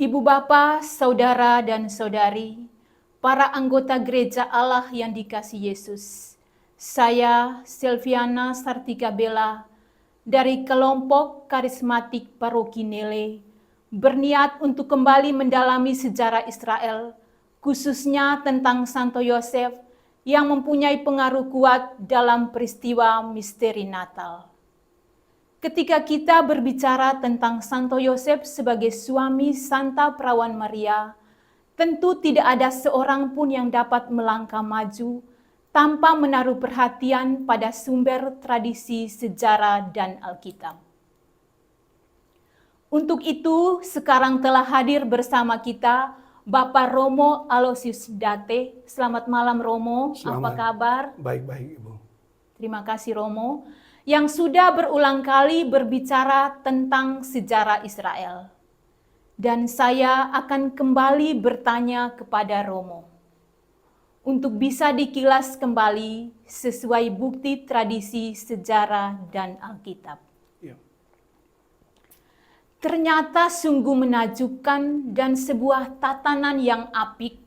Ibu bapa, saudara dan saudari, para anggota gereja Allah yang dikasihi Yesus. Saya Silviana Sartika Bella dari kelompok karismatik Paroki Nele berniat untuk kembali mendalami sejarah Israel, khususnya tentang Santo Yosef yang mempunyai pengaruh kuat dalam peristiwa misteri Natal. Ketika kita berbicara tentang Santo Yosef sebagai suami Santa Perawan Maria, tentu tidak ada seorang pun yang dapat melangkah maju tanpa menaruh perhatian pada sumber tradisi, sejarah, dan Alkitab. Untuk itu, sekarang telah hadir bersama kita Bapak Romo Aloysius Date. Selamat malam Romo, apa kabar? Baik-baik Ibu. Terima kasih Romo, yang sudah berulang kali berbicara tentang sejarah Israel. Dan saya akan kembali bertanya kepada Romo, untuk bisa dikilas kembali sesuai bukti tradisi, sejarah, dan Alkitab. Ya. Ternyata sungguh menakjubkan dan sebuah tatanan yang apik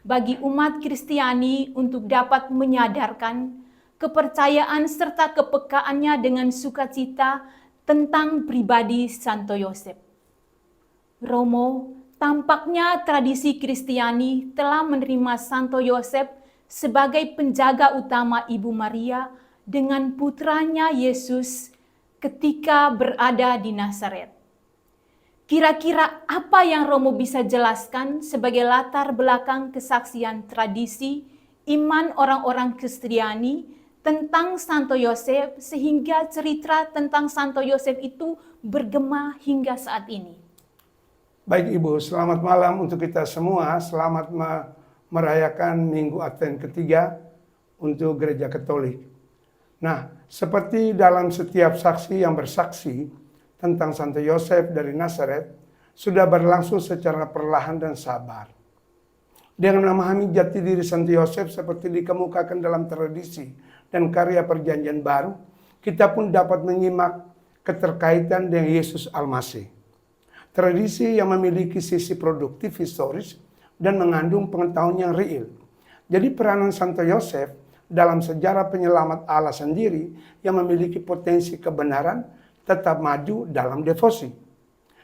bagi umat Kristiani untuk dapat menyadarkan kepercayaan serta kepekaannya dengan sukacita tentang pribadi Santo Yosef. Romo, tampaknya tradisi Kristiani telah menerima Santo Yosef sebagai penjaga utama Ibu Maria dengan putranya Yesus ketika berada di Nazaret. Kira-kira apa yang Romo bisa jelaskan sebagai latar belakang kesaksian tradisi iman orang-orang Kristiani tentang Santo Yosef sehingga cerita tentang Santo Yosef itu bergema hingga saat ini? Baik Ibu, selamat malam untuk kita semua. Selamat merayakan Minggu Advent ketiga untuk Gereja Katolik. Nah, seperti dalam setiap saksi yang bersaksi tentang Santo Yosef dari Nazaret, sudah berlangsung secara perlahan dan sabar. Dengan memahami jati diri Santo Yosef seperti dikemukakan dalam tradisi dan karya Perjanjian Baru, kita pun dapat menyimak keterkaitan dengan Yesus Almasih. Tradisi yang memiliki sisi produktif historis dan mengandung pengetahuan yang real. Jadi peranan Santo Yosef dalam sejarah penyelamat Allah sendiri yang memiliki potensi kebenaran tetap maju dalam devosi.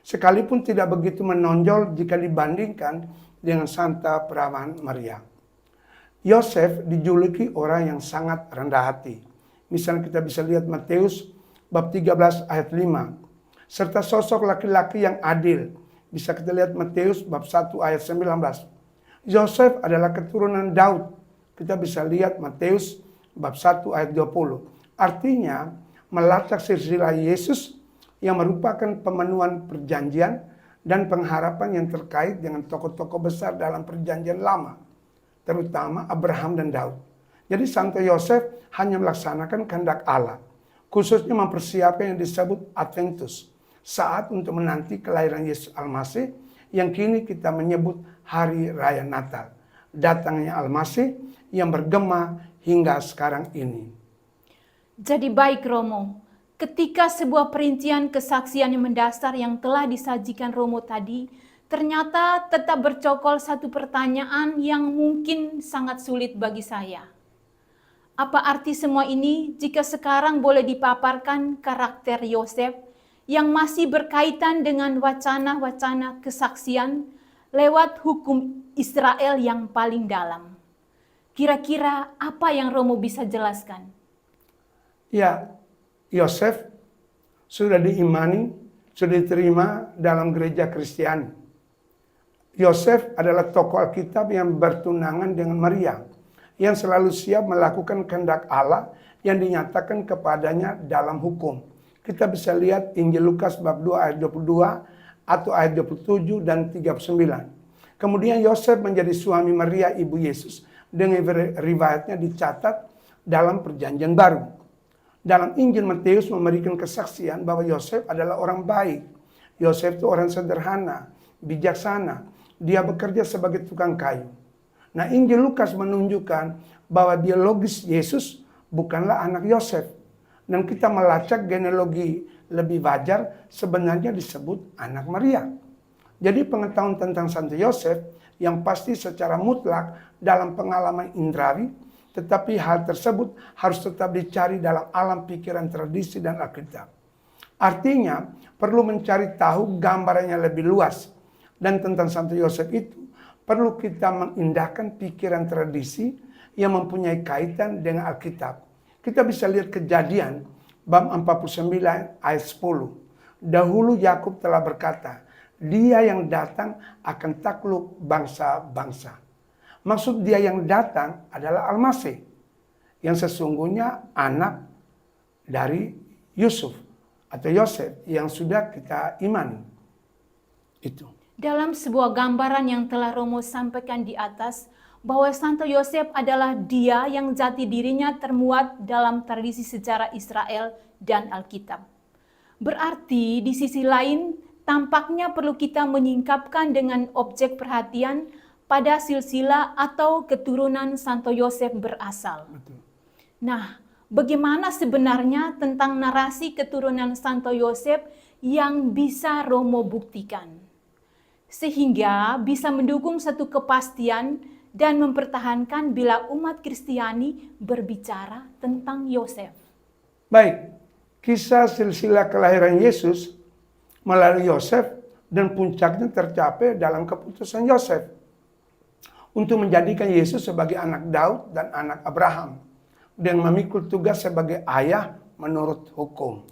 Sekalipun tidak begitu menonjol jika dibandingkan dengan Santa Perawan Maria. Yosef dijuluki orang yang sangat rendah hati. Misalnya kita bisa lihat Matius bab 13 ayat 5. Serta sosok laki-laki yang adil. Bisa kita lihat Matius bab 1 ayat 19. Yosef adalah keturunan Daud. Kita bisa lihat Matius bab 1 ayat 20. Artinya melacak silsilah Yesus yang merupakan pemenuhan perjanjian dan pengharapan yang terkait dengan tokoh-tokoh besar dalam Perjanjian Lama, terutama Abraham dan Daud. Jadi Santo Yosef hanya melaksanakan kehendak Allah, khususnya mempersiapkan yang disebut Adventus, saat untuk menanti kelahiran Yesus Almasih yang kini kita menyebut Hari Raya Natal, datangnya Almasih yang bergema hingga sekarang ini. Jadi baik Romo, ketika sebuah perincian kesaksian yang mendasar yang telah disajikan Romo tadi, ternyata tetap bercokol satu pertanyaan yang mungkin sangat sulit bagi saya. Apa arti semua ini jika sekarang boleh dipaparkan karakter Yosef yang masih berkaitan dengan wacana-wacana kesaksian lewat hukum Israel yang paling dalam? Kira-kira apa yang Romo bisa jelaskan? Ya, Yosef sudah diimani, sudah diterima dalam gereja Kristiani. Yosef adalah tokoh Alkitab yang bertunangan dengan Maria, yang selalu siap melakukan kehendak Allah yang dinyatakan kepadanya dalam hukum. Kita bisa lihat Injil Lukas bab 2 ayat 22 atau ayat 27 dan 39. Kemudian Yosef menjadi suami Maria ibu Yesus dengan riwayatnya dicatat dalam Perjanjian Baru. Dalam Injil Matius memberikan kesaksian bahwa Yosef adalah orang baik. Yosef itu orang sederhana, bijaksana. Dia bekerja sebagai tukang kayu. Nah, Injil Lukas menunjukkan bahwa biologis Yesus bukanlah anak Yosef. Dan kita melacak genealogi lebih wajar sebenarnya disebut anak Maria. Jadi pengetahuan tentang Santo Yosef yang pasti secara mutlak dalam pengalaman indrawi, tetapi hal tersebut harus tetap dicari dalam alam pikiran tradisi dan Alkitab. Artinya perlu mencari tahu gambarannya lebih luas. Dan tentang Santo Yosef itu perlu kita mengindahkan pikiran tradisi yang mempunyai kaitan dengan Alkitab. Kita bisa lihat Kejadian bab 49 ayat 10. Dahulu Yakub telah berkata, dia yang datang akan takluk bangsa-bangsa. Maksud dia yang datang adalah Al-Masih, yang sesungguhnya anak dari Yusuf atau Yosef yang sudah kita imani. Itu. Dalam sebuah gambaran yang telah Romo sampaikan di atas, bahwa Santo Yosef adalah dia yang jati dirinya termuat dalam tradisi sejarah Israel dan Alkitab. Berarti di sisi lain, tampaknya perlu kita menyingkapkan dengan objek perhatian pada silsilah atau keturunan Santo Yosef berasal. Betul. Nah, bagaimana sebenarnya tentang narasi keturunan Santo Yosef yang bisa Romo buktikan? Sehingga bisa mendukung satu kepastian dan mempertahankan bila umat Kristiani berbicara tentang Yosef. Baik, kisah silsilah kelahiran Yesus melalui Yosef dan puncaknya tercapai dalam keputusan Yosef untuk menjadikan Yesus sebagai anak Daud dan anak Abraham dan memikul tugas sebagai ayah menurut hukum.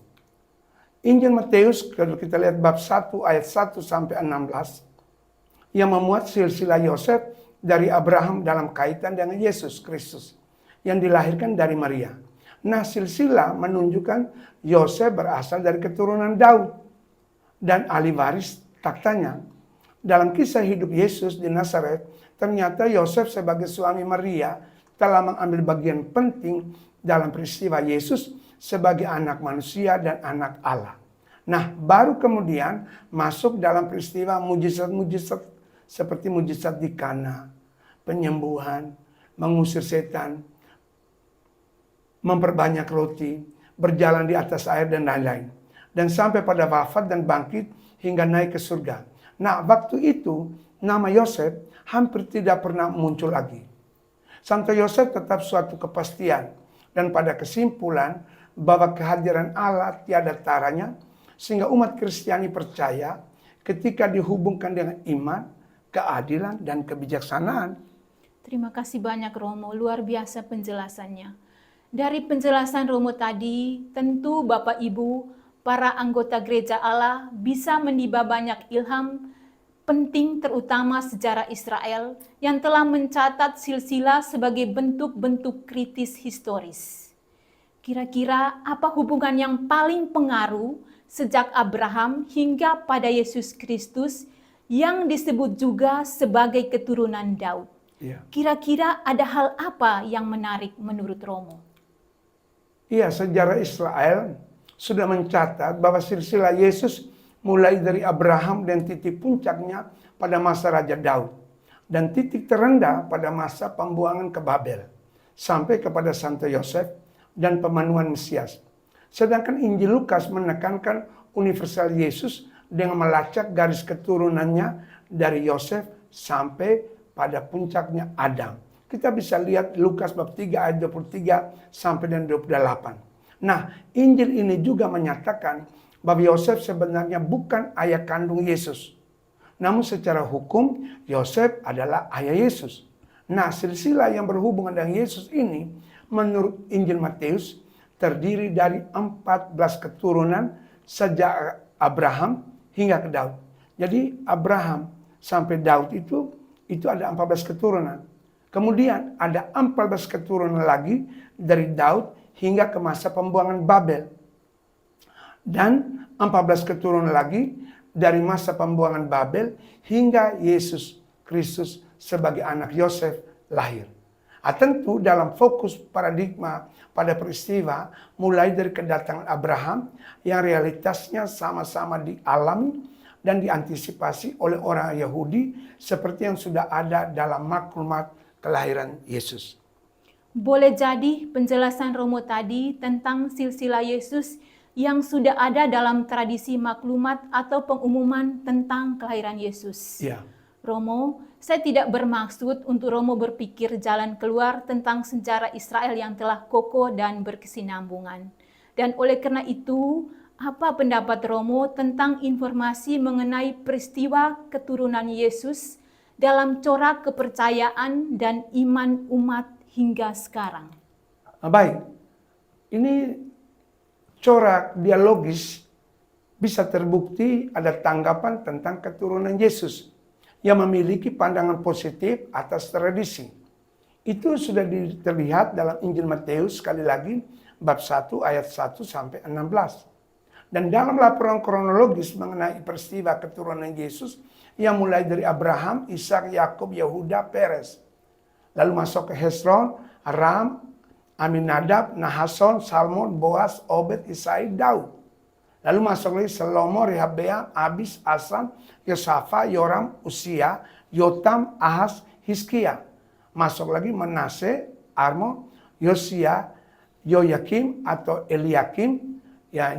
Injil Matius, kalau kita lihat bab 1 ayat 1 sampai 16, yang memuat silsilah Yosef dari Abraham dalam kaitan dengan Yesus Kristus yang dilahirkan dari Maria. Nah, silsilah menunjukkan Yosef berasal dari keturunan Daud dan ahli waris taktanya. Dalam kisah hidup Yesus di Nazaret, ternyata Yosef sebagai suami Maria telah mengambil bagian penting dalam peristiwa Yesus sebagai anak manusia dan anak Allah. Nah, baru kemudian masuk dalam peristiwa mujizat-mujizat seperti mujizat di Kana, penyembuhan, mengusir setan, memperbanyak roti, berjalan di atas air dan lain-lain. Dan sampai pada wafat dan bangkit hingga naik ke surga. Nah, waktu itu nama Yosef hampir tidak pernah muncul lagi. Santo Yosef tetap suatu kepastian dan pada kesimpulan bahwa kehadiran Allah tiada taranya sehingga umat Kristiani percaya ketika dihubungkan dengan iman, keadilan, dan kebijaksanaan. Terima kasih banyak Romo, luar biasa penjelasannya. Dari penjelasan Romo tadi, tentu Bapak Ibu, para anggota gereja Allah bisa menimba banyak ilham penting terutama sejarah Israel yang telah mencatat silsilah sebagai bentuk-bentuk kritis historis. Kira-kira apa hubungan yang paling pengaruh sejak Abraham hingga pada Yesus Kristus yang disebut juga sebagai keturunan Daud? Iya. Kira-kira ada hal apa yang menarik menurut Romo? Iya, sejarah Israel sudah mencatat bahwa silsilah Yesus mulai dari Abraham dan titik puncaknya pada masa Raja Daud. Dan titik terendah pada masa pembuangan ke Babel. Sampai kepada Santo Yosef dan pemanuan Mesias. Sedangkan Injil Lukas menekankan universal Yesus dengan melacak garis keturunannya dari Yosef sampai pada puncaknya Adam. Kita bisa lihat Lukas bab 3 ayat 23 sampai dan 28. Nah, Injil ini juga menyatakan bahwa Yosef sebenarnya bukan ayah kandung Yesus. Namun secara hukum, Yosef adalah ayah Yesus. Nah, silsilah yang berhubungan dengan Yesus ini, menurut Injil Matius, terdiri dari 14 keturunan sejak Abraham hingga ke Daud. Jadi Abraham sampai Daud itu ada 14 keturunan. Kemudian ada 14 keturunan lagi dari Daud hingga ke masa pembuangan Babel. Dan 14 keturunan lagi dari masa pembuangan Babel hingga Yesus Kristus sebagai anak Yosef lahir. Tentu dalam fokus paradigma pada peristiwa mulai dari kedatangan Abraham yang realitasnya sama-sama dialami dan diantisipasi oleh orang Yahudi seperti yang sudah ada dalam maklumat kelahiran Yesus. Boleh jadi penjelasan Romo tadi tentang silsilah Yesus yang sudah ada dalam tradisi maklumat atau pengumuman tentang kelahiran Yesus. Ya. Romo, saya tidak bermaksud untuk Romo berpikir jalan keluar tentang sejarah Israel yang telah kokoh dan berkesinambungan. Dan oleh karena itu, apa pendapat Romo tentang informasi mengenai peristiwa keturunan Yesus dalam corak kepercayaan dan iman umat hingga sekarang? Baik, ini corak dialogis bisa terbukti ada tanggapan tentang keturunan Yesus yang memiliki pandangan positif atas tradisi. Itu sudah terlihat dalam Injil Matius sekali lagi bab 1 ayat 1 sampai 16. Dan dalam laporan kronologis mengenai peristiwa keturunan Yesus yang mulai dari Abraham, Ishak, Yakub, Yehuda, Peres. Lalu masuk ke Hesron, Aram, Aminadab, Nahason, Salmon, Boaz, Obed, Isai, Daud. Lalu masuk lagi Salomo, Rehabeam, Abis, Asan, Yosafa, Yoram, Usia, Yotam, Ahaz, Hizkia. Masuk lagi Manase, Armo, Yosia, Yoyakim atau Eliakim, ya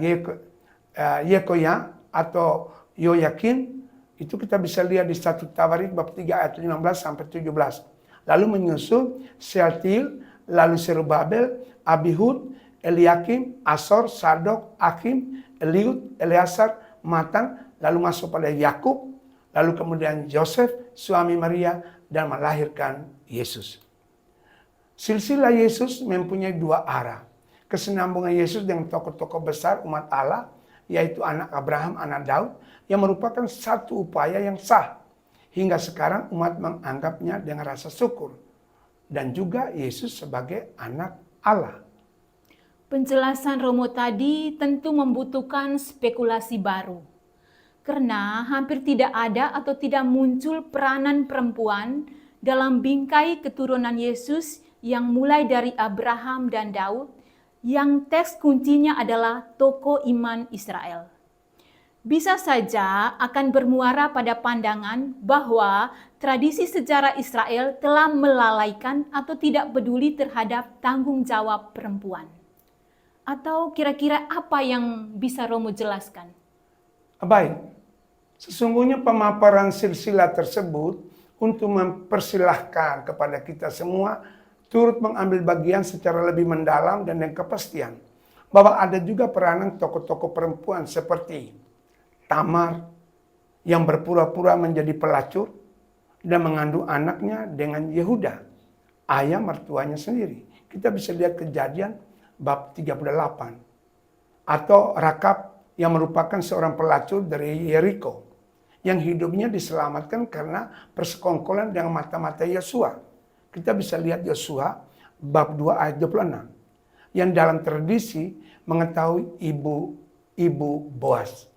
Yekoya atau Yoyakin. Itu kita bisa lihat di 1 Tawarik bab 3 ayat 15 sampai 17. Lalu menyusul Sealtiel, lalu Serubabel, Abihud, Eliakim, Asor, Sadok, Akim, Eliud, Eleazar, Matan, lalu masuk pada Yakub, lalu kemudian Yosef, suami Maria, dan melahirkan Yesus. Silsilah Yesus mempunyai dua arah. Kesinambungan Yesus dengan tokoh-tokoh besar umat Allah, yaitu anak Abraham, anak Daud, yang merupakan satu upaya yang sah. Hingga sekarang umat menganggapnya dengan rasa syukur. Dan juga Yesus sebagai anak Allah. Penjelasan Romo tadi tentu membutuhkan spekulasi baru. Karena hampir tidak ada atau tidak muncul peranan perempuan dalam bingkai keturunan Yesus yang mulai dari Abraham dan Daud, yang teks kuncinya adalah tokoh iman Israel. Bisa saja akan bermuara pada pandangan bahwa tradisi sejarah Israel telah melalaikan atau tidak peduli terhadap tanggung jawab perempuan. Atau kira-kira apa yang bisa Romo jelaskan? Baik, sesungguhnya pemaparan silsilah tersebut untuk mempersilahkan kepada kita semua turut mengambil bagian secara lebih mendalam dan dengan kepastian bahwa ada juga peranan tokoh-tokoh perempuan seperti Tamar yang berpura-pura menjadi pelacur dan mengandung anaknya dengan Yehuda, ayah mertuanya sendiri. Kita bisa lihat Kejadian bab 38. Atau Rakab yang merupakan seorang pelacur dari Yeriko yang hidupnya diselamatkan karena persekongkolan dengan mata-mata Yosua. Kita bisa lihat Yosua bab 2 ayat 26. Yang dalam tradisi mengetahui ibu Boaz.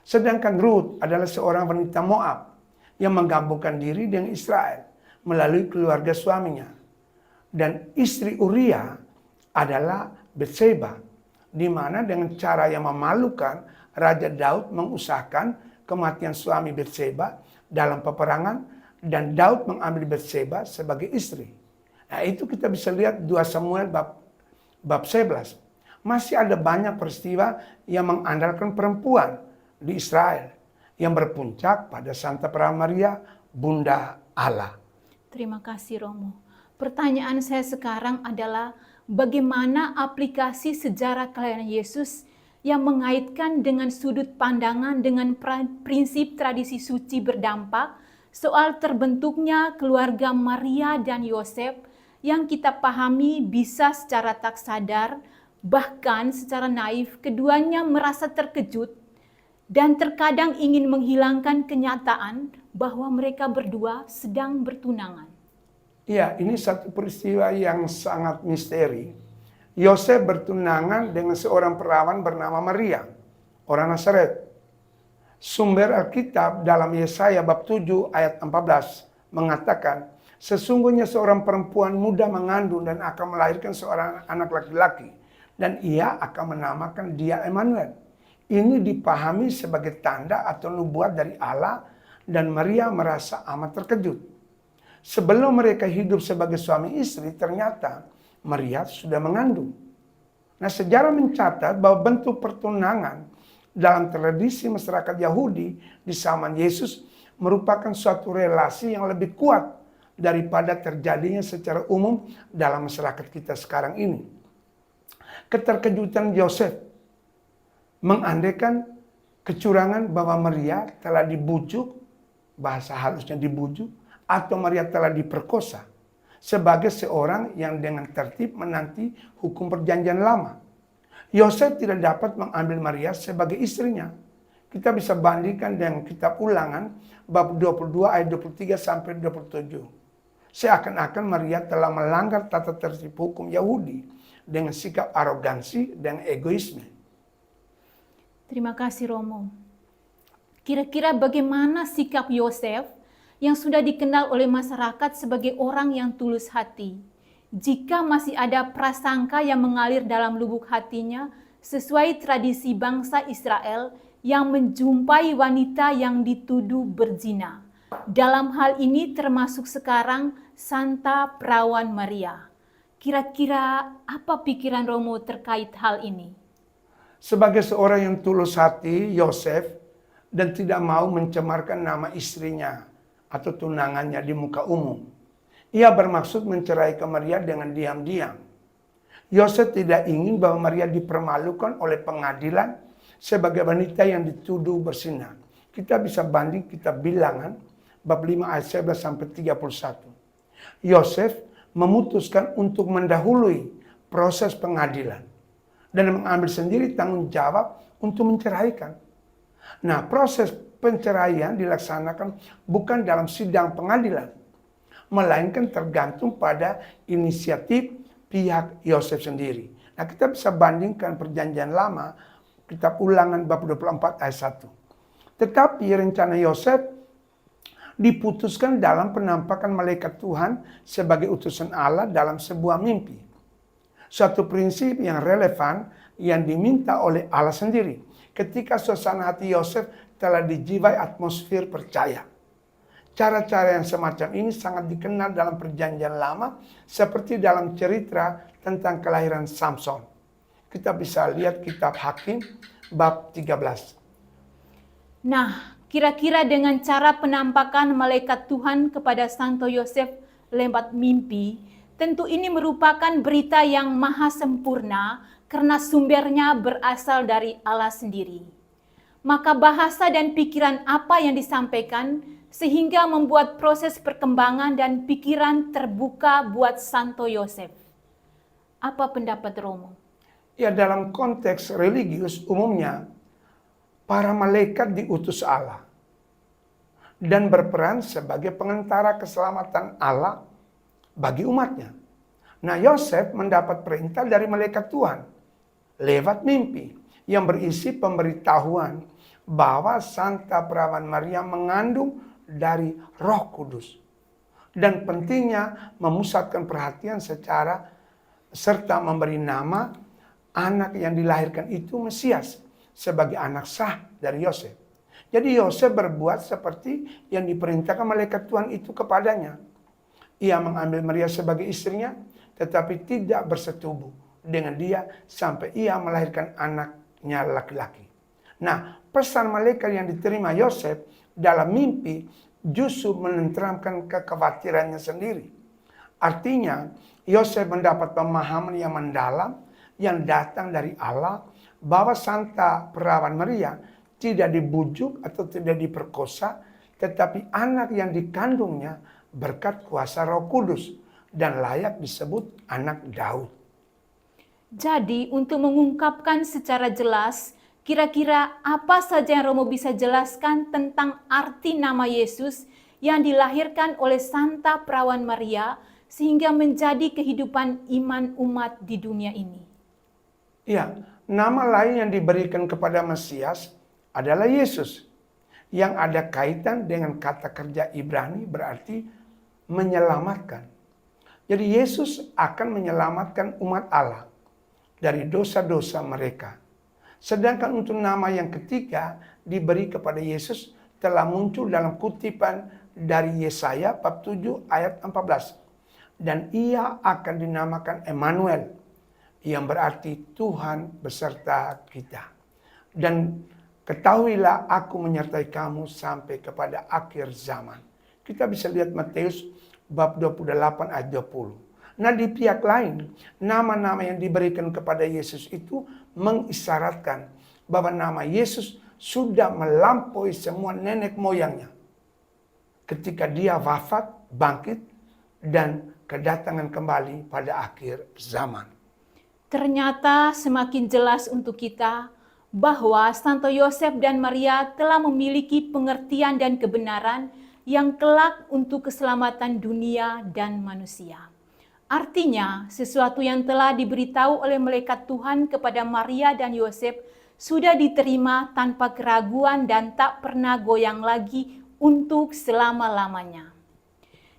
Sedangkan Ruth adalah seorang wanita Moab yang menggabungkan diri dengan Israel melalui keluarga suaminya. Dan istri Uria adalah Betseba, di mana dengan cara yang memalukan Raja Daud mengusahakan kematian suami Betseba dalam peperangan dan Daud mengambil Betseba sebagai istri. Nah, itu kita bisa lihat 2 Samuel bab 11. Masih ada banyak peristiwa yang mengandalkan perempuan di Israel yang berpuncak pada Santa Pramaria, Bunda Allah. Terima kasih Romo. Pertanyaan saya sekarang adalah bagaimana aplikasi sejarah kelahiran Yesus yang mengaitkan dengan sudut pandangan dengan prinsip tradisi suci berdampak soal terbentuknya keluarga Maria dan Yosef yang kita pahami bisa secara tak sadar, bahkan secara naif, keduanya merasa terkejut dan terkadang ingin menghilangkan kenyataan bahwa mereka berdua sedang bertunangan. Ya, ini satu peristiwa yang sangat misteri. Yosef bertunangan dengan seorang perawan bernama Maria, orang Nazaret. Sumber Alkitab dalam Yesaya bab 7 ayat 14 mengatakan, sesungguhnya seorang perempuan muda mengandung dan akan melahirkan seorang anak laki-laki, dan ia akan menamakan dia Emmanuel. Ini dipahami sebagai tanda atau nubuat dari Allah, dan Maria merasa amat terkejut. Sebelum mereka hidup sebagai suami istri, ternyata Maria sudah mengandung. Nah, sejarah mencatat bahwa bentuk pertunangan dalam tradisi masyarakat Yahudi di zaman Yesus merupakan suatu relasi yang lebih kuat daripada terjadinya secara umum dalam masyarakat kita sekarang ini. Keterkejutan Yosef mengandaikan kecurangan bahwa Maria telah dibujuk, bahasa halusnya dibujuk, atau Maria telah diperkosa sebagai seorang yang dengan tertib menanti hukum perjanjian lama. Yosef tidak dapat mengambil Maria sebagai istrinya. Kita bisa bandingkan dengan kitab Ulangan bab 22 ayat 23 sampai 27. Seakan-akan Maria telah melanggar tata tertib hukum Yahudi dengan sikap arogansi dan egoisme. Terima kasih Romo. Kira-kira bagaimana sikap Yosef yang sudah dikenal oleh masyarakat sebagai orang yang tulus hati, jika masih ada prasangka yang mengalir dalam lubuk hatinya sesuai tradisi bangsa Israel yang menjumpai wanita yang dituduh berzina? Dalam hal ini termasuk sekarang Santa Perawan Maria. Kira-kira apa pikiran Romo terkait hal ini? Sebagai seorang yang tulus hati, Yosef, dan tidak mau mencemarkan nama istrinya atau tunangannya di muka umum, ia bermaksud menceraikan Maria dengan diam-diam. Yosef tidak ingin bahwa Maria dipermalukan oleh pengadilan sebagai wanita yang dituduh berzina. Kita bisa banding kitab Bilangan bab 5 ayat 11 sampai 31. Yosef memutuskan untuk mendahului proses pengadilan dan mengambil sendiri tanggung jawab untuk menceraikan. Nah, proses penceraian dilaksanakan bukan dalam sidang pengadilan, melainkan tergantung pada inisiatif pihak Yosef sendiri. Nah, kita bisa bandingkan perjanjian lama, kitab Ulangan bab 24 ayat 1. Tetapi rencana Yosef diputuskan dalam penampakan malaikat Tuhan sebagai utusan Allah dalam sebuah mimpi. Suatu prinsip yang relevan yang diminta oleh Allah sendiri ketika suasana hati Yosef telah dijiwai atmosfer percaya. Cara-cara yang semacam ini sangat dikenal dalam perjanjian lama seperti dalam cerita tentang kelahiran Samson. Kita bisa lihat kitab Hakim bab 13. Nah, kira-kira dengan cara penampakan malaikat Tuhan kepada Santo Yosef lewat mimpi, tentu ini merupakan berita yang maha sempurna karena sumbernya berasal dari Allah sendiri. Maka bahasa dan pikiran apa yang disampaikan sehingga membuat proses perkembangan dan pikiran terbuka buat Santo Yosef. Apa pendapat Romo? Ya, dalam konteks religius umumnya para malaikat diutus Allah dan berperan sebagai pengantara keselamatan Allah bagi umatnya. Nah, Yosef mendapat perintah dari malaikat Tuhan lewat mimpi yang berisi pemberitahuan bahwa Santa Perawan Maria mengandung dari Roh Kudus. Dan pentingnya memusatkan perhatian serta memberi nama anak yang dilahirkan itu Mesias sebagai anak sah dari Yosef. Jadi Yosef berbuat seperti yang diperintahkan malaikat Tuhan itu kepadanya. Ia mengambil Maria sebagai istrinya, tetapi tidak bersetubuh dengan dia sampai ia melahirkan anaknya laki-laki. Nah, pesan malaikat yang diterima Yosef dalam mimpi justru menenteramkan kekhawatirannya sendiri. Artinya, Yosef mendapat pemahaman yang mendalam yang datang dari Allah bahwa Santa Perawan Maria tidak dibujuk atau tidak diperkosa, tetapi anak yang dikandungnya berkat kuasa Roh Kudus dan layak disebut anak Daud. Jadi, untuk mengungkapkan secara jelas, kira-kira apa saja yang Romo bisa jelaskan tentang arti nama Yesus yang dilahirkan oleh Santa Perawan Maria sehingga menjadi kehidupan iman umat di dunia ini? Ya, nama lain yang diberikan kepada Mesias adalah Yesus, yang ada kaitan dengan kata kerja Ibrani berarti menyelamatkan. Jadi Yesus akan menyelamatkan umat Allah dari dosa-dosa mereka. Sedangkan untuk nama yang ketiga diberi kepada Yesus telah muncul dalam kutipan dari Yesaya bab 7 ayat 14. Dan ia akan dinamakan Emmanuel, yang berarti Tuhan beserta kita. Dan ketahuilah aku menyertai kamu sampai kepada akhir zaman. Kita bisa lihat Matius bab 28 ayat 20. Nah di pihak lain, nama-nama yang diberikan kepada Yesus itu mengisyaratkan bahwa nama Yesus sudah melampaui semua nenek moyangnya. Ketika dia wafat, bangkit, dan kedatangan kembali pada akhir zaman. Ternyata semakin jelas untuk kita bahwa Santo Yosef dan Maria telah memiliki pengertian dan kebenaran yang kelak untuk keselamatan dunia dan manusia. Artinya, sesuatu yang telah diberitahu oleh malaikat Tuhan kepada Maria dan Yosef sudah diterima tanpa keraguan dan tak pernah goyang lagi untuk selama-lamanya.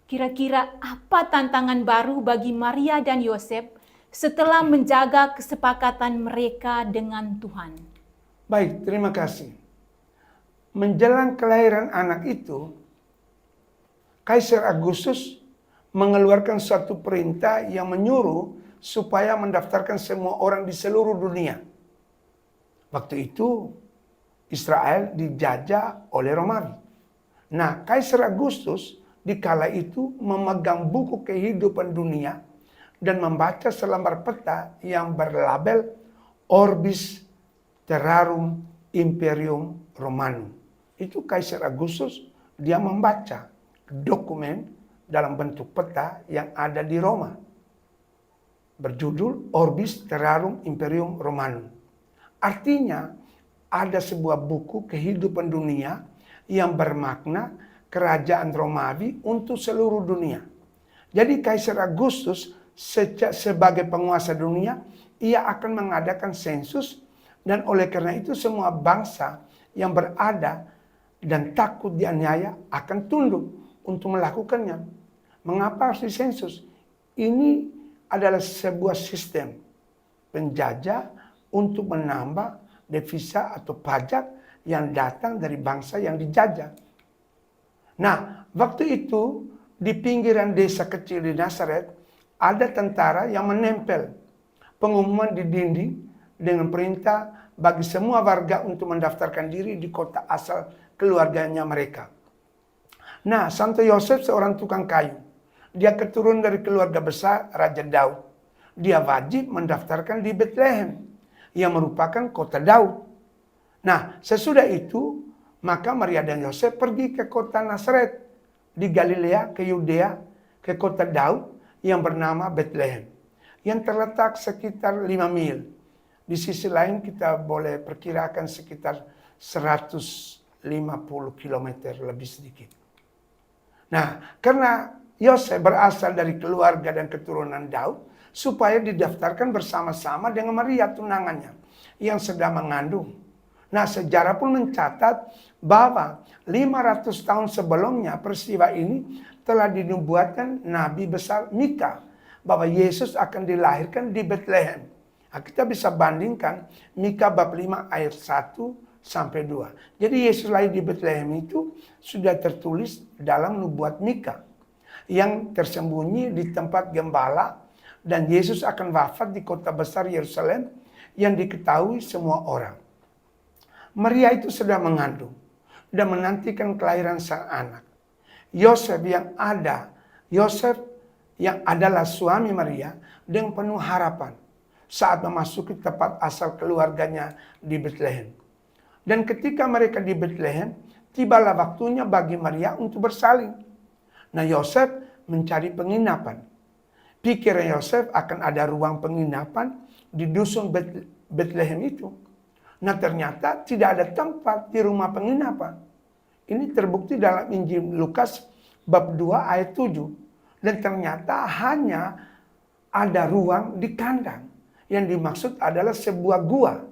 Kira-kira apa tantangan baru bagi Maria dan Yosef setelah menjaga kesepakatan mereka dengan Tuhan? Baik, terima kasih. Menjelang kelahiran anak itu, Kaisar Agustus mengeluarkan suatu perintah yang menyuruh supaya mendaftarkan semua orang di seluruh dunia. Waktu itu Israel dijajah oleh Romawi. Nah, Kaisar Agustus di kala itu memegang buku kehidupan dunia dan membaca selembar peta yang berlabel Orbis Terrarum Imperium Romanum. Itu Kaisar Agustus, dia membaca dokumen dalam bentuk peta yang ada di Roma. Berjudul Orbis Terrarum Imperium Romanum. Artinya ada sebuah buku kehidupan dunia yang bermakna kerajaan Romawi untuk seluruh dunia. Jadi Kaisar Agustus sebagai penguasa dunia, ia akan mengadakan sensus dan oleh karena itu semua bangsa yang berada dan takut dianiaya akan tunduk untuk melakukannya. Mengapa harus disensus? Ini adalah sebuah sistem penjajah untuk menambah devisa atau pajak yang datang dari bangsa yang dijajah. Nah, waktu itu di pinggiran desa kecil di Nazaret ada tentara yang menempel pengumuman di dinding dengan perintah bagi semua warga untuk mendaftarkan diri di kota asal keluarganya mereka. Nah, Santo Yosef seorang tukang kayu. Dia keturunan dari keluarga besar Raja Daud. Dia wajib mendaftarkan di Bethlehem yang merupakan kota Daud. Nah, sesudah itu maka Maria dan Yosef pergi ke kota Nazaret di Galilea, ke Yudea, ke kota Daud yang bernama Bethlehem, yang terletak sekitar 5 mil. Di sisi lain kita boleh perkirakan sekitar 150 km lebih sedikit. Nah, karena Yosef berasal dari keluarga dan keturunan Daud, supaya didaftarkan bersama-sama dengan Maria tunangannya yang sedang mengandung. Nah, sejarah pun mencatat bahwa 500 tahun sebelumnya peristiwa ini telah dinubuatkan Nabi besar Mika bahwa Yesus akan dilahirkan di Bethlehem. Nah, kita bisa bandingkan Mika bab 5 ayat 1 sampai 2. Jadi Yesus lahir di Bethlehem itu sudah tertulis dalam nubuat Mika yang tersembunyi di tempat gembala, dan Yesus akan wafat di kota besar Yerusalem yang diketahui semua orang. Maria itu sedang mengandung dan menantikan kelahiran sang anak. Yosef yang adalah suami Maria dengan penuh harapan saat memasuki tempat asal keluarganya di Bethlehem. Dan ketika mereka di Bethlehem, tibalah waktunya bagi Maria untuk bersalin. Nah, Yosef mencari penginapan. Pikiran Yosef akan ada ruang penginapan di dusun Bethlehem itu. Nah, ternyata tidak ada tempat di rumah penginapan. Ini terbukti dalam Injil Lukas bab 2 ayat 7. Dan ternyata hanya ada ruang di kandang. Yang dimaksud adalah sebuah gua.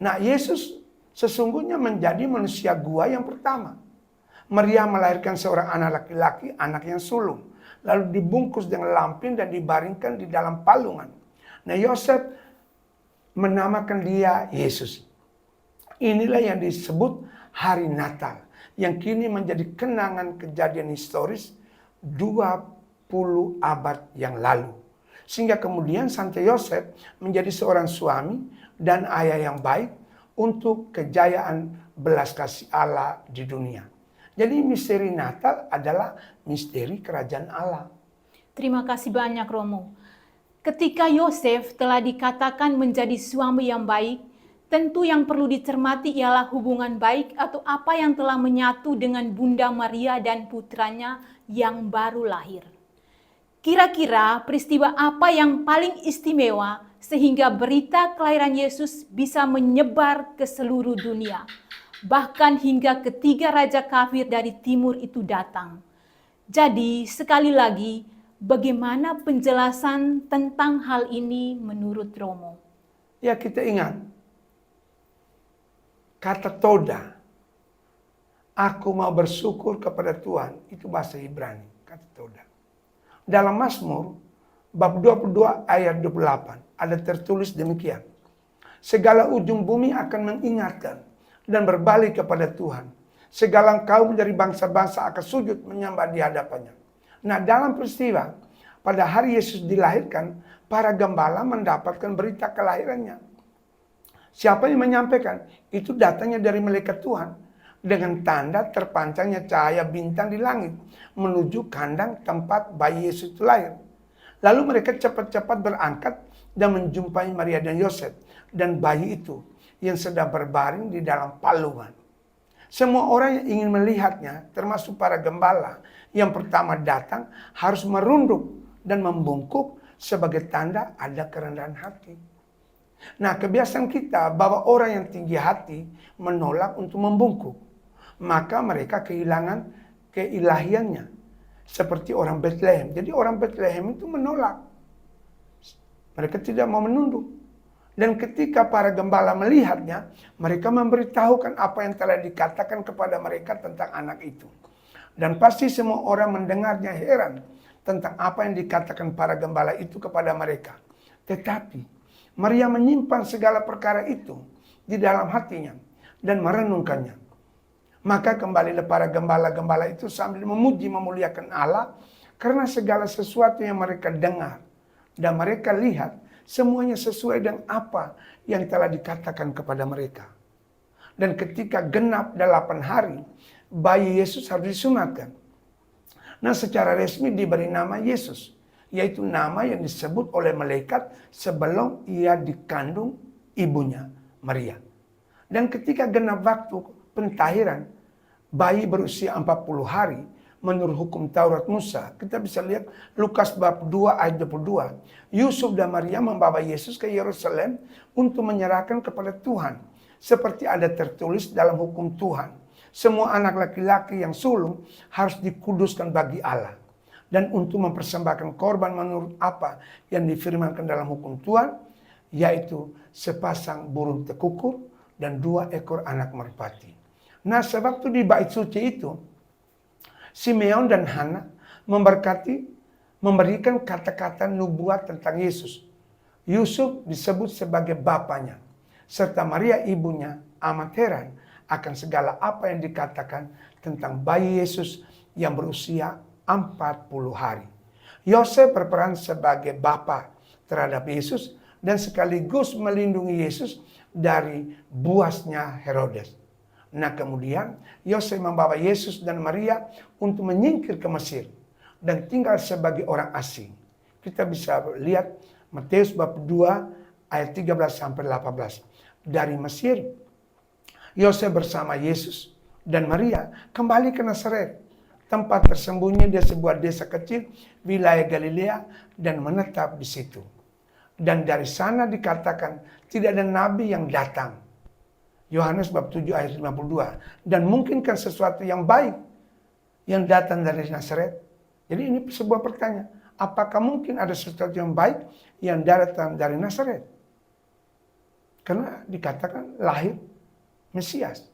Nah, Yesus sesungguhnya menjadi manusia gua yang pertama. Maria melahirkan seorang anak laki-laki, anak yang sulung. Lalu dibungkus dengan lampin dan dibaringkan di dalam palungan. Nah, Yosef menamakan dia Yesus. Inilah yang disebut hari Natal, yang kini menjadi kenangan kejadian historis 20 abad yang lalu. Sehingga kemudian Santo Yosef menjadi seorang suami dan ayah yang baik untuk kejayaan belas kasih Allah di dunia. Jadi misteri Natal adalah misteri kerajaan Allah. Terima kasih banyak Romo. Ketika Yosef telah dikatakan menjadi suami yang baik, tentu yang perlu dicermati ialah hubungan baik atau apa yang telah menyatu dengan Bunda Maria dan putranya yang baru lahir. Kira-kira peristiwa apa yang paling istimewa sehingga berita kelahiran Yesus bisa menyebar ke seluruh dunia, bahkan hingga ketiga raja kafir dari timur itu datang. Jadi sekali lagi, bagaimana penjelasan tentang hal ini menurut Romo? Ya, kita ingat kata toda, aku mau bersyukur kepada Tuhan, itu bahasa Ibrani, kata toda. Dalam Mazmur bab 22 ayat 28 ada tertulis demikian. Segala ujung bumi akan mengingatkan dan berbalik kepada Tuhan. Segala kaum dari bangsa-bangsa akan sujud menyembah di hadapannya. Nah, dalam peristiwa pada hari Yesus dilahirkan, para gembala mendapatkan berita kelahirannya. Siapa yang menyampaikan? Itu datangnya dari malaikat Tuhan. Dengan tanda terpancangnya cahaya bintang di langit menuju kandang tempat bayi Yesus itu lahir. Lalu mereka cepat-cepat berangkat dan menjumpai Maria dan Yosef dan bayi itu yang sedang berbaring di dalam palungan. Semua orang yang ingin melihatnya, termasuk para gembala yang pertama datang, harus merunduk dan membungkuk sebagai tanda ada kerendahan hati. Nah, kebiasaan kita bahwa orang yang tinggi hati menolak untuk membungkuk. Maka mereka kehilangan keilahiannya. Seperti orang Bethlehem. Jadi orang Bethlehem itu menolak. Mereka tidak mau menunduk. Dan ketika para gembala melihatnya, mereka memberitahukan apa yang telah dikatakan kepada mereka tentang anak itu. Dan pasti semua orang mendengarnya heran tentang apa yang dikatakan para gembala itu kepada mereka. Tetapi Maria menyimpan segala perkara itu di dalam hatinya dan merenungkannya. Maka kembalilah para gembala-gembala itu sambil memuji memuliakan Allah karena segala sesuatu yang mereka dengar dan mereka lihat semuanya sesuai dengan apa yang telah dikatakan kepada mereka. Dan ketika genap 8 hari, bayi Yesus harus disunatkan. Nah, secara resmi diberi nama Yesus, yaitu nama yang disebut oleh malaikat sebelum ia dikandung ibunya, Maria. Dan ketika genap waktu pentahiran, bayi berusia 40 hari, menurut hukum Taurat Musa, kita bisa lihat Lukas bab 2 ayat 22. Yusuf dan Maria membawa Yesus ke Yerusalem untuk menyerahkan kepada Tuhan. Seperti ada tertulis dalam hukum Tuhan. Semua anak laki-laki yang sulung harus dikuduskan bagi Allah. Dan untuk mempersembahkan korban menurut apa yang difirmankan dalam hukum Tuhan, yaitu sepasang burung tekukur dan 2 ekor anak merpati. Nah, sewaktu di bait suci itu, Simeon dan Hana memberikan kata-kata nubuat tentang Yesus. Yusuf disebut sebagai bapaknya, serta Maria ibunya amat heran akan segala apa yang dikatakan tentang bayi Yesus yang berusia 40 hari. Yosef berperan sebagai bapa terhadap Yesus dan sekaligus melindungi Yesus dari buasnya Herodes. Nah, kemudian Yosef membawa Yesus dan Maria untuk menyingkir ke Mesir dan tinggal sebagai orang asing. Kita bisa lihat Matius bab 2 ayat 13 sampai 18. Dari Mesir, Yosef bersama Yesus dan Maria kembali ke Nazaret, tempat tersembunyi di sebuah desa kecil wilayah Galilea, dan menetap di situ. Dan dari sana dikatakan tidak ada nabi yang datang. Yohanes bab 7 ayat 52. Dan mungkinkah sesuatu yang baik yang datang dari Nazaret? Jadi ini sebuah pertanyaan. Apakah mungkin ada sesuatu yang baik yang datang dari Nazaret? Karena dikatakan lahir Mesias.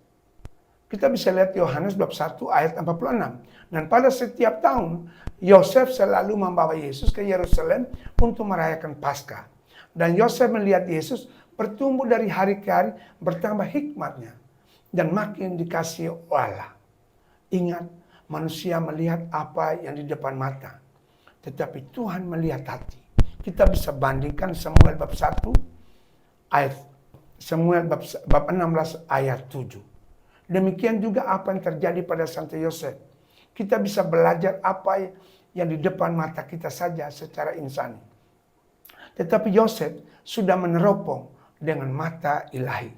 Kita bisa lihat Yohanes bab 1 ayat 46. Dan pada setiap tahun, Yosef selalu membawa Yesus ke Yerusalem untuk merayakan Paskah. Dan Yosef melihat Yesus bertumbuh dari hari ke hari, bertambah hikmatnya, dan makin dikasihi Allah. Ingat, manusia melihat apa yang di depan mata, tetapi Tuhan melihat hati. Kita bisa bandingkan Samuel bab 1 ayat Samuel bab 16 ayat 7. Demikian juga apa yang terjadi pada Santo Yosef. Kita bisa belajar apa yang di depan mata kita saja secara insani. Tetapi Yosef sudah meneropong dengan mata ilahi.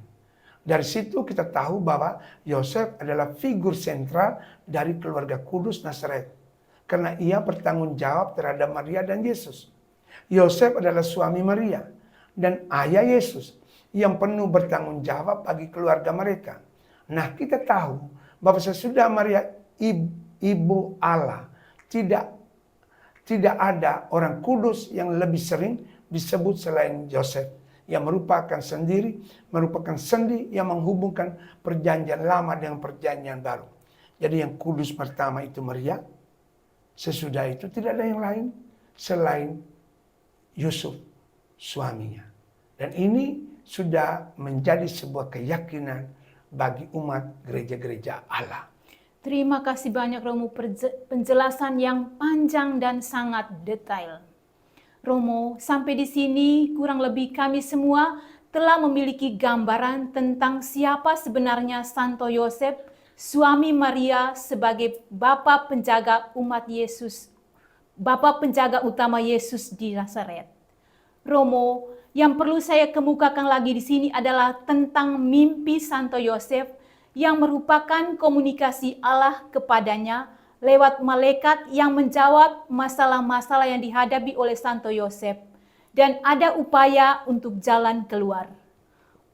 Dari situ kita tahu bahwa Yosef adalah figur sentral dari keluarga kudus Nazaret. Karena ia bertanggung jawab terhadap Maria dan Yesus. Yosef adalah suami Maria dan ayah Yesus yang penuh bertanggung jawab bagi keluarga mereka. Nah, kita tahu bahwa sesudah Maria ibu Allah, tidak ada orang kudus yang lebih sering disebut selain Yosef, yang merupakan sendi yang menghubungkan perjanjian lama dengan perjanjian baru. Jadi yang kudus pertama itu Maria, sesudah itu tidak ada yang lain selain Yusuf, suaminya. Dan ini sudah menjadi sebuah keyakinan bagi umat gereja-gereja Allah. Terima kasih banyak Romo penjelasan yang panjang dan sangat detail. Romo, sampai di sini kurang lebih kami semua telah memiliki gambaran tentang siapa sebenarnya Santo Yosef, suami Maria sebagai bapa penjaga umat Yesus, bapa penjaga utama Yesus di Nazaret. Romo, yang perlu saya kemukakan lagi di sini adalah tentang mimpi Santo Yosef yang merupakan komunikasi Allah kepadanya lewat malaikat yang menjawab masalah-masalah yang dihadapi oleh Santo Yosef dan ada upaya untuk jalan keluar.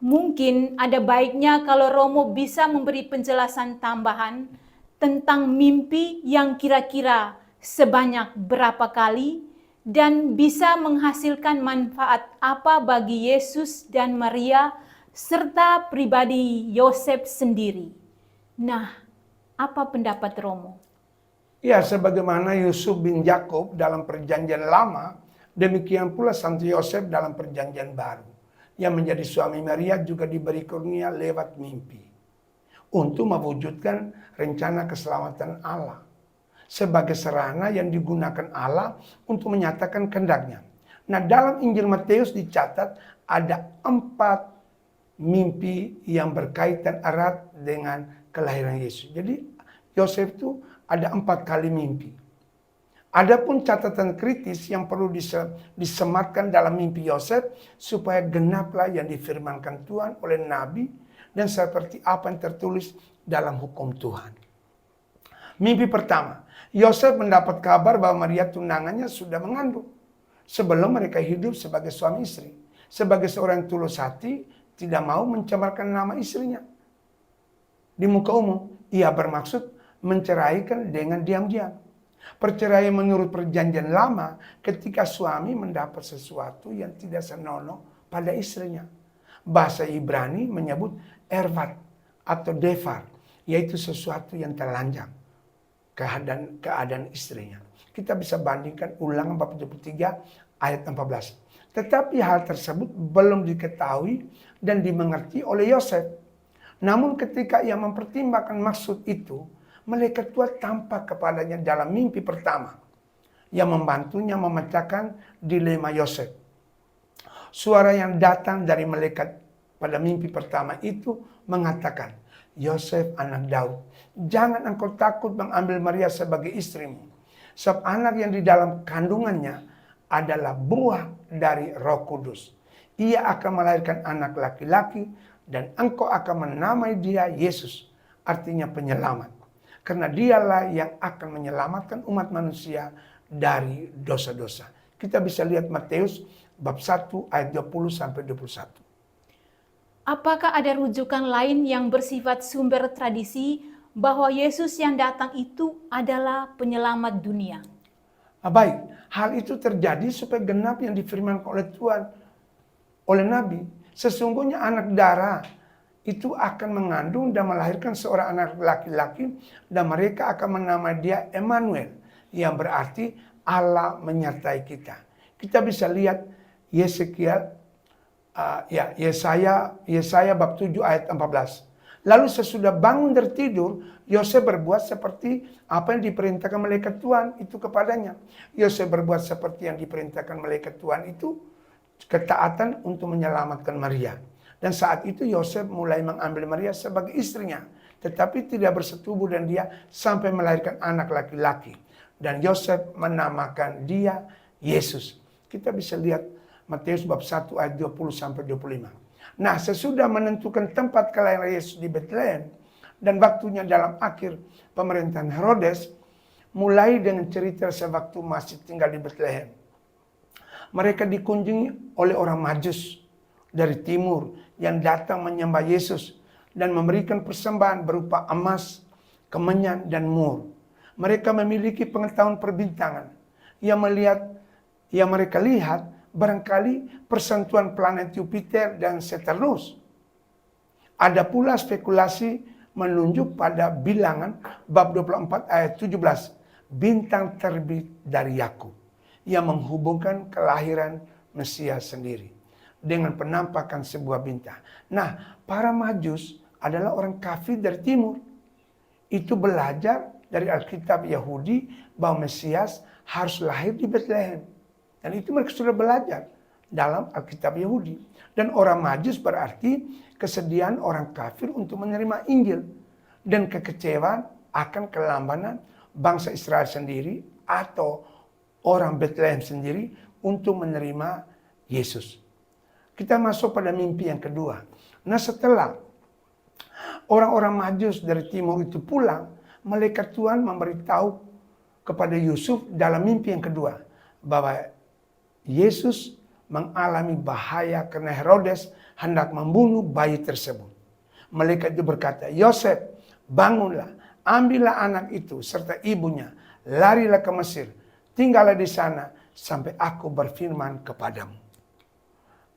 Mungkin ada baiknya kalau Romo bisa memberi penjelasan tambahan tentang mimpi yang kira-kira sebanyak berapa kali dan bisa menghasilkan manfaat apa bagi Yesus dan Maria serta pribadi Yosef sendiri. Nah, apa pendapat Romo? Ya, sebagaimana Yusuf bin Yakub dalam perjanjian lama, demikian pula Santo Yosef dalam perjanjian baru. Yang menjadi suami Maria juga diberi kurnia lewat mimpi. Untuk mewujudkan rencana keselamatan Allah. Sebagai sarana yang digunakan Allah untuk menyatakan kehendaknya. Nah, dalam Injil Matius dicatat ada 4 mimpi yang berkaitan erat dengan kelahiran Yesus. Jadi Yosef itu ada 4 kali mimpi. Adapun catatan kritis yang perlu disematkan dalam mimpi Yosef supaya genaplah yang difirmankan Tuhan oleh Nabi dan seperti apa yang tertulis dalam hukum Tuhan. Mimpi pertama, Yosef mendapat kabar bahwa Maria tunangannya sudah mengandung sebelum mereka hidup sebagai suami istri. Sebagai seorang yang tulus hati, tidak mau mencemarkan nama istrinya. Di muka umum, ia bermaksud menceraikan dengan diam-diam. Perceraian menurut perjanjian lama ketika suami mendapat sesuatu yang tidak senonoh pada istrinya. Bahasa Ibrani menyebut ervat atau devar, yaitu sesuatu yang telanjang. Keadaan istrinya. Kita bisa bandingkan Ulangan bab 73 ayat 14. Tetapi hal tersebut belum diketahui dan dimengerti oleh Yosef. Namun ketika ia mempertimbangkan maksud itu, malaikat Tuhan tampak kepadanya dalam mimpi pertama yang membantunya memecahkan dilema Yosef. Suara yang datang dari malaikat pada mimpi pertama itu mengatakan, Yosef anak Daud, jangan engkau takut mengambil Maria sebagai istrimu. Sebab anak yang di dalam kandungannya adalah buah dari Roh Kudus. Ia akan melahirkan anak laki-laki dan engkau akan menamai dia Yesus, artinya penyelamat. Karena dialah yang akan menyelamatkan umat manusia dari dosa-dosa. Kita bisa lihat Matius bab 1 ayat 20 sampai 21. Apakah ada rujukan lain yang bersifat sumber tradisi bahwa Yesus yang datang itu adalah penyelamat dunia? Baik, hal itu terjadi supaya genap yang difirmankan oleh Tuhan, oleh Nabi. Sesungguhnya anak darah itu akan mengandung dan melahirkan seorang anak laki-laki dan mereka akan menamai dia Emmanuel, yang berarti Allah menyertai kita. Kita bisa lihat Yesaya bab 7 ayat 14. Lalu sesudah bangun dari tidur, Yosef berbuat seperti apa yang diperintahkan malaikat Tuhan itu kepadanya. Yosef berbuat seperti yang diperintahkan malaikat Tuhan itu, ketaatan untuk menyelamatkan Maria. Dan saat itu Yosef mulai mengambil Maria sebagai istrinya, tetapi tidak bersetubuh dengan dia sampai melahirkan anak laki-laki. Dan Yosef menamakan dia Yesus. Kita bisa lihat Matius bab 1 ayat 20 sampai 25. Nah, sesudah menentukan tempat kelahiran Yesus di Betlehem dan waktunya dalam akhir pemerintahan Herodes, mulai dengan cerita sewaktu masih tinggal di Betlehem. Mereka dikunjungi oleh orang Majus dari timur yang datang menyembah Yesus dan memberikan persembahan berupa emas, kemenyan, dan mur. Mereka memiliki pengetahuan perbintangan yang mereka lihat barangkali persentuhan planet Jupiter dan Saturnus. Ada pula spekulasi menunjuk pada bilangan bab 24 ayat 17, bintang terbit dari Yakub, yang menghubungkan kelahiran Mesias sendiri dengan penampakan sebuah bintang. Nah, para Majus adalah orang kafir dari timur. Itu belajar dari Alkitab Yahudi bahwa Mesias harus lahir di Betlehem. Dan itu mereka sudah belajar dalam Alkitab Yahudi. Dan orang Majus berarti kesediaan orang kafir untuk menerima Injil. Dan kekecewaan akan kelambanan bangsa Israel sendiri atau orang Betlehem sendiri untuk menerima Yesus. Kita masuk pada mimpi yang kedua. Nah, setelah orang-orang Majus dari timur itu pulang, malaikat Tuhan memberitahu kepada Yusuf dalam mimpi yang kedua bahwa Yesus mengalami bahaya karena Herodes hendak membunuh bayi tersebut. Malaikat itu berkata, Yosef, bangunlah, ambillah anak itu serta ibunya, larilah ke Mesir, tinggallah di sana sampai aku berfirman kepadamu.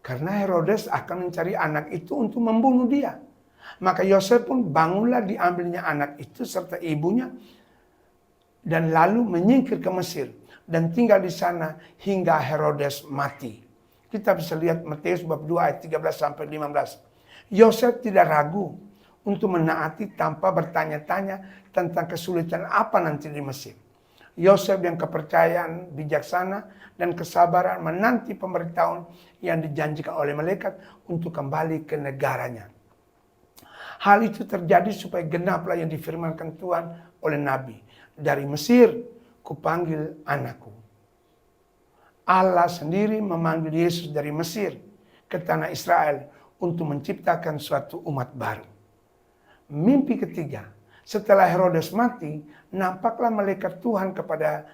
Karena Herodes akan mencari anak itu untuk membunuh dia. Maka Yosef pun bangunlah, diambilnya anak itu serta ibunya dan lalu menyingkir ke Mesir dan tinggal di sana hingga Herodes mati. Kita bisa lihat Matius bab 2 ayat 13 sampai 15. Yosef tidak ragu untuk menaati tanpa bertanya-tanya tentang kesulitan apa nanti di Mesir. Yosef yang kepercayaan, bijaksana, dan kesabaran menanti pemberitahuan yang dijanjikan oleh malaikat untuk kembali ke negaranya. Hal itu terjadi supaya genaplah yang difirmankan Tuhan oleh Nabi. Dari Mesir kupanggil anakku. Allah sendiri memanggil Yesus dari Mesir ke tanah Israel untuk menciptakan suatu umat baru. Mimpi ketiga, setelah Herodes mati, nampaklah malaikat Tuhan kepada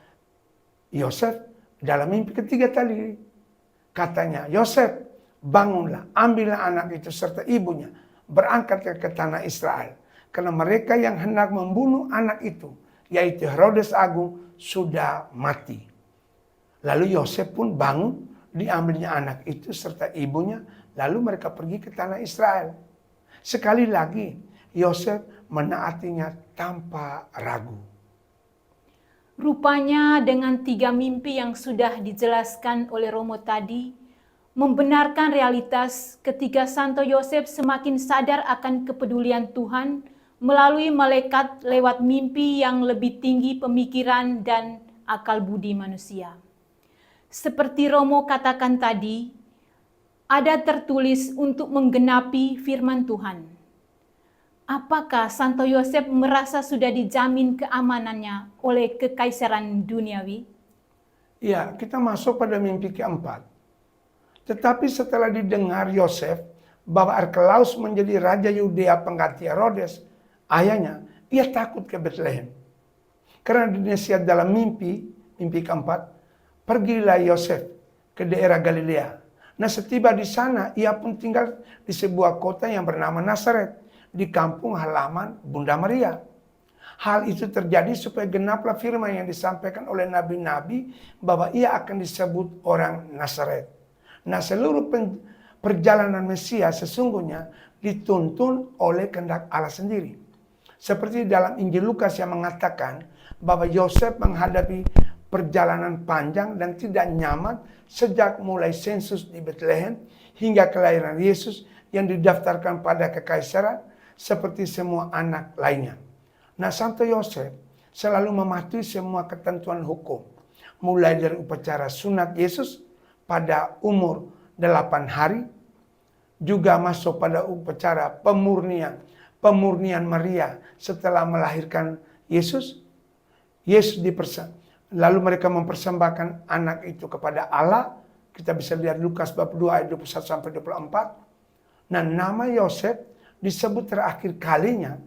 Yosef dalam mimpi ketiga tadi. Katanya, Yosef, bangunlah, ambillah anak itu serta ibunya, berangkat ke tanah Israel. Karena mereka yang hendak membunuh anak itu, yaitu Herodes Agung, sudah mati. Lalu Yosef pun bangun, diambilnya anak itu serta ibunya, lalu mereka pergi ke tanah Israel. Sekali lagi, Yosef menaatinya tanpa ragu. Rupanya dengan 3 mimpi yang sudah dijelaskan oleh Romo tadi, membenarkan realitas ketika Santo Yosef semakin sadar akan kepedulian Tuhan melalui malaikat lewat mimpi yang lebih tinggi pemikiran dan akal budi manusia. Seperti Romo katakan tadi, ada tertulis untuk menggenapi firman Tuhan. Apakah Santo Yosef merasa sudah dijamin keamanannya oleh kekaisaran duniawi? Ya, kita masuk pada mimpi keempat. Tetapi setelah didengar Yosef bahwa Arkelaus menjadi raja Yudea pengganti Herodes, ayahnya, ia takut ke Betlehem. Karena dinasihat dalam mimpi keempat, pergilah Yosef ke daerah Galilea. Nah, setiba di sana, ia pun tinggal di sebuah kota yang bernama Nazaret, di kampung halaman Bunda Maria. Hal itu terjadi supaya genaplah firman yang disampaikan oleh nabi-nabi bahwa ia akan disebut orang Nazaret. Nah, seluruh perjalanan Mesias sesungguhnya dituntun oleh kehendak Allah sendiri. Seperti dalam Injil Lukas yang mengatakan bahwa Yosef menghadapi perjalanan panjang dan tidak nyaman sejak mulai sensus di Betlehem hingga kelahiran Yesus yang didaftarkan pada kekaisaran seperti semua anak lainnya. Nah, Santo Yosef selalu mematuhi semua ketentuan hukum. Mulai dari upacara sunat Yesus pada umur 8 hari, juga masuk pada upacara pemurnian Maria setelah melahirkan Yesus. Lalu mereka mempersembahkan anak itu kepada Allah. Kita bisa lihat Lukas bab 2 ayat 21 sampai 24. Nah, nama Yosef disebut terakhir kalinya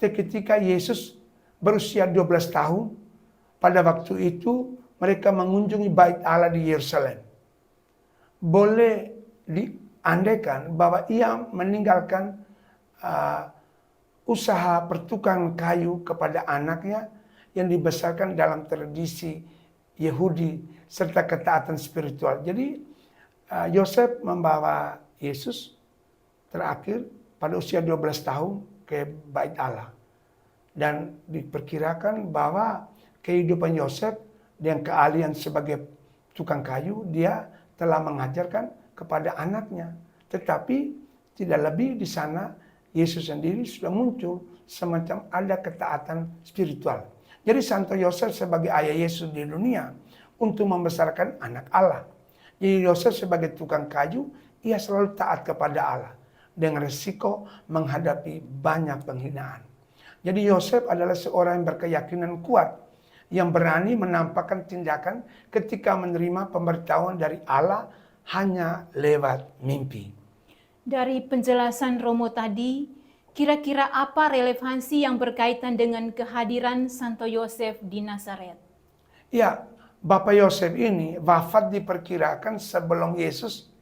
ketika Yesus berusia 12 tahun. Pada waktu itu mereka mengunjungi bait Allah di Yerusalem. Boleh diandaikan bahwa ia meninggalkan usaha pertukangan kayu kepada anaknya yang dibesarkan dalam tradisi Yahudi serta ketaatan spiritual. Jadi Yosef membawa Yesus terakhir pada usia 12 tahun ke bait Allah. Dan diperkirakan bahwa kehidupan Yosef dengan keahlian sebagai tukang kayu, dia telah mengajarkan kepada anaknya. Tetapi tidak lebih di sana, Yesus sendiri sudah muncul semacam ada ketaatan spiritual. Jadi Santo Yosef sebagai ayah Yesus di dunia untuk membesarkan anak Allah. Jadi Yosef sebagai tukang kayu, ia selalu taat kepada Allah dengan resiko menghadapi banyak penghinaan. Jadi Yosef adalah seorang yang berkeyakinan kuat, yang berani menampakkan tindakan ketika menerima pemberitahuan dari Allah hanya lewat mimpi. Dari penjelasan Romo tadi, kira-kira apa relevansi yang berkaitan dengan kehadiran Santo Yosef di Nazaret? Ya, Bapak Yosef ini wafat diperkirakan sebelum Yesus,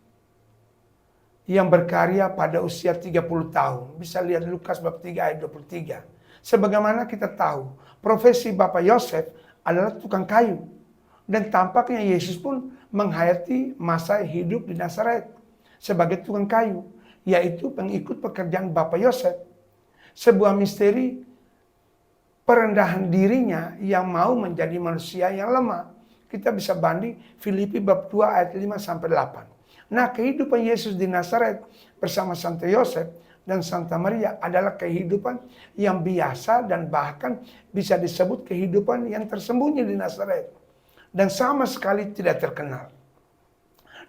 yang berkarya pada usia 30 tahun. Bisa lihat Lukas bab 3 ayat 23. Sebagaimana kita tahu, profesi Bapak Yosef adalah tukang kayu. Dan tampaknya Yesus pun menghayati masa hidup di Nazaret sebagai tukang kayu, yaitu pengikut pekerjaan Bapak Yosef. Sebuah misteri perendahan dirinya yang mau menjadi manusia yang lemah. Kita bisa banding Filipi bab 2 ayat 5 sampai 8. Nah, kehidupan Yesus di Nazaret bersama Santo Yosef dan Santa Maria adalah kehidupan yang biasa dan bahkan bisa disebut kehidupan yang tersembunyi di Nazaret dan sama sekali tidak terkenal.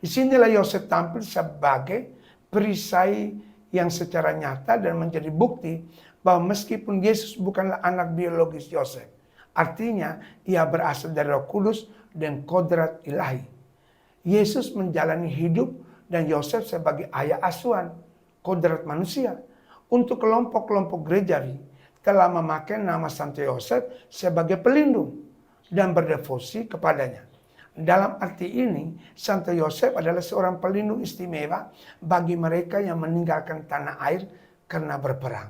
Disinilah Yosef tampil sebagai perisai yang secara nyata dan menjadi bukti bahwa meskipun Yesus bukanlah anak biologis Yosef, artinya ia berasal dari Roh Kudus dan kodrat ilahi. Yesus menjalani hidup dan Yosef sebagai ayah asuhan kodrat manusia. Untuk kelompok-kelompok gerejawi telah memakai nama Santo Yosef sebagai pelindung dan berdevosi kepadanya. Dalam arti ini, Santo Yosef adalah seorang pelindung istimewa bagi mereka yang meninggalkan tanah air karena berperang.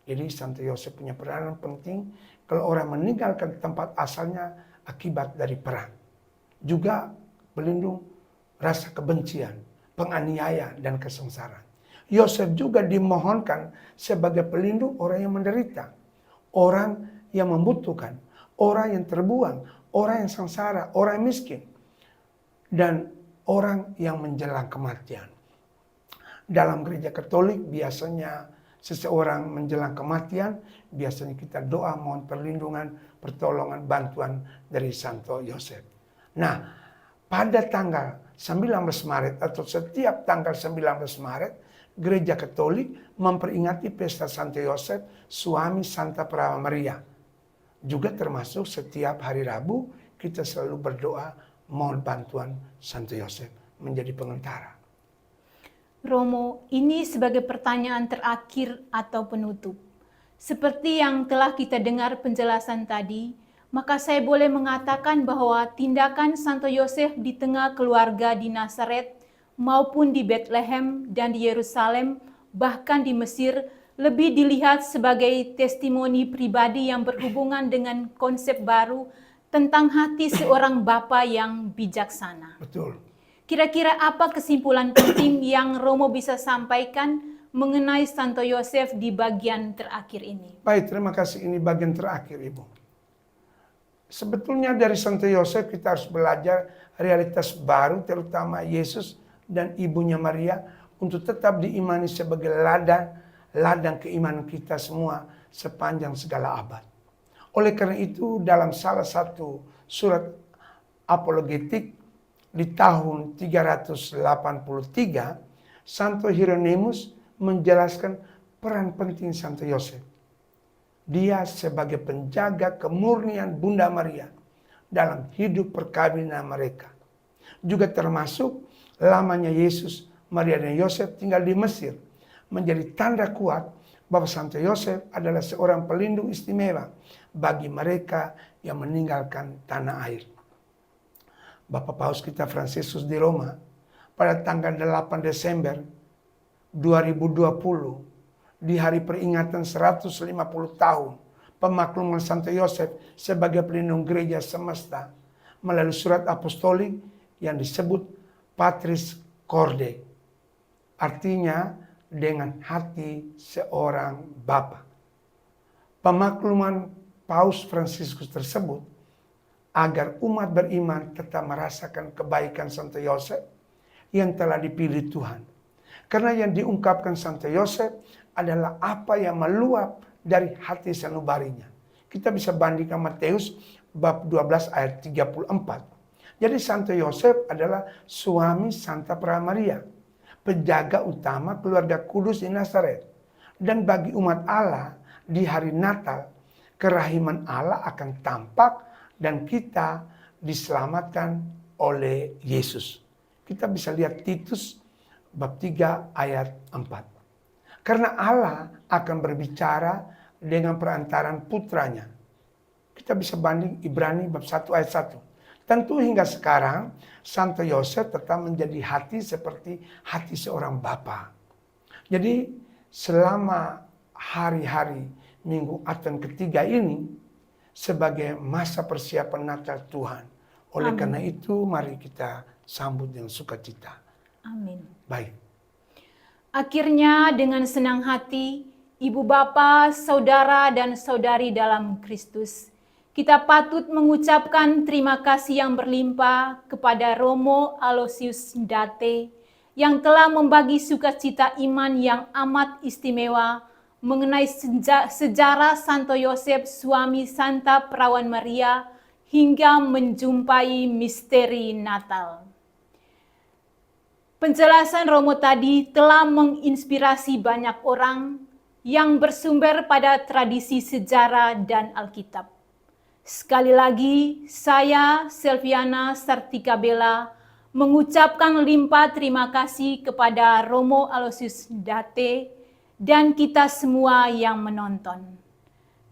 Jadi Santo Yosef punya peranan penting kalau orang meninggalkan tempat asalnya akibat dari perang. Juga pelindung rasa kebencian, penganiaya, dan kesengsaraan. Yosef juga dimohonkan sebagai pelindung orang yang menderita, orang yang membutuhkan, orang yang terbuang, orang yang sengsara, orang yang miskin, dan orang yang menjelang kematian. Dalam gereja Katolik biasanya seseorang menjelang kematian, biasanya kita doa mohon perlindungan, pertolongan, bantuan dari Santo Yosef. Nah, pada tanggal 19 Maret atau setiap tanggal 19 Maret, Gereja Katolik memperingati pesta Santo Yosef, suami Santa Prawa Maria. Juga termasuk setiap hari Rabu kita selalu berdoa mohon bantuan Santo Yosef menjadi pengantara. Romo, ini sebagai pertanyaan terakhir atau penutup. Seperti yang telah kita dengar penjelasan tadi, maka saya boleh mengatakan bahwa tindakan Santo Yosef di tengah keluarga di Nazaret maupun di Bethlehem dan di Yerusalem, bahkan di Mesir, lebih dilihat sebagai testimoni pribadi yang berhubungan dengan konsep baru tentang hati seorang bapa yang bijaksana. Betul. Kira-kira apa kesimpulan penting yang Romo bisa sampaikan mengenai Santo Yosef di bagian terakhir ini? Baik, terima kasih. Ini bagian terakhir, Ibu. Sebetulnya dari Santo Yosef kita harus belajar realitas baru, terutama Yesus dan ibunya Maria, untuk tetap diimani sebagai ladang keimanan kita semua sepanjang segala abad. Oleh karena itu dalam salah satu surat apologetik di tahun 383, Santo Hieronymus menjelaskan peran penting Santo Yosef. Dia sebagai penjaga kemurnian Bunda Maria dalam hidup perkawinan mereka. Juga termasuk lamanya Yesus, Maria dan Yosef tinggal di Mesir, menjadi tanda kuat bahwa Santo Yosef adalah seorang pelindung istimewa bagi mereka yang meninggalkan tanah air. Bapak Paus kita Fransiskus di Roma pada tanggal 8 Desember 2020 di hari peringatan 150 tahun pemakluman Santo Yosef sebagai pelindung gereja semesta melalui surat apostolik yang disebut Patris Corde, artinya dengan hati seorang bapa. Pemakluman Paus Fransiskus tersebut agar umat beriman tetap merasakan kebaikan Santo Yosef yang telah dipilih Tuhan. Karena yang diungkapkan Santo Yosef adalah apa yang meluap dari hati sanubarinya. Kita bisa bandingkan Matius bab 12 ayat 34. Jadi Santo Yosef adalah suami Santa Pramaria, penjaga utama keluarga kudus di Nazaret. Dan bagi umat Allah di hari Natal, kerahiman Allah akan tampak dan kita diselamatkan oleh Yesus. Kita bisa lihat Titus bab 3 ayat 4. Karena Allah akan berbicara dengan perantaran putranya. Kita bisa banding Ibrani bab 1 ayat 1. Tentu hingga sekarang Santo Yosef tetap menjadi hati seperti hati seorang bapa. Jadi selama hari-hari Minggu Advent ketiga ini sebagai masa persiapan Natal Tuhan. Oleh Amin. karena itu mari kita sambut dengan sukacita. Amin. Baik. Akhirnya dengan senang hati, ibu bapa, saudara dan saudari dalam Kristus, kita patut mengucapkan terima kasih yang berlimpah kepada Romo Aloysius Date yang telah membagi sukacita iman yang amat istimewa mengenai sejarah Santo Yosef suami Santa Perawan Maria hingga menjumpai misteri Natal. Penjelasan Romo tadi telah menginspirasi banyak orang yang bersumber pada tradisi sejarah dan Alkitab. Sekali lagi, saya, Silviana Sartika Bella, mengucapkan limpah terima kasih kepada Romo Aloysius Date dan kita semua yang menonton.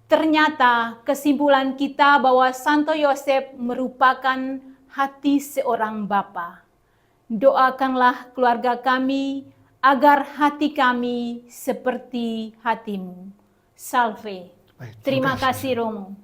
Ternyata kesimpulan kita bahwa Santo Yosef merupakan hati seorang bapa. Doakanlah keluarga kami agar hati kami seperti hatimu. Salve. Baik, Terima kasih Romo.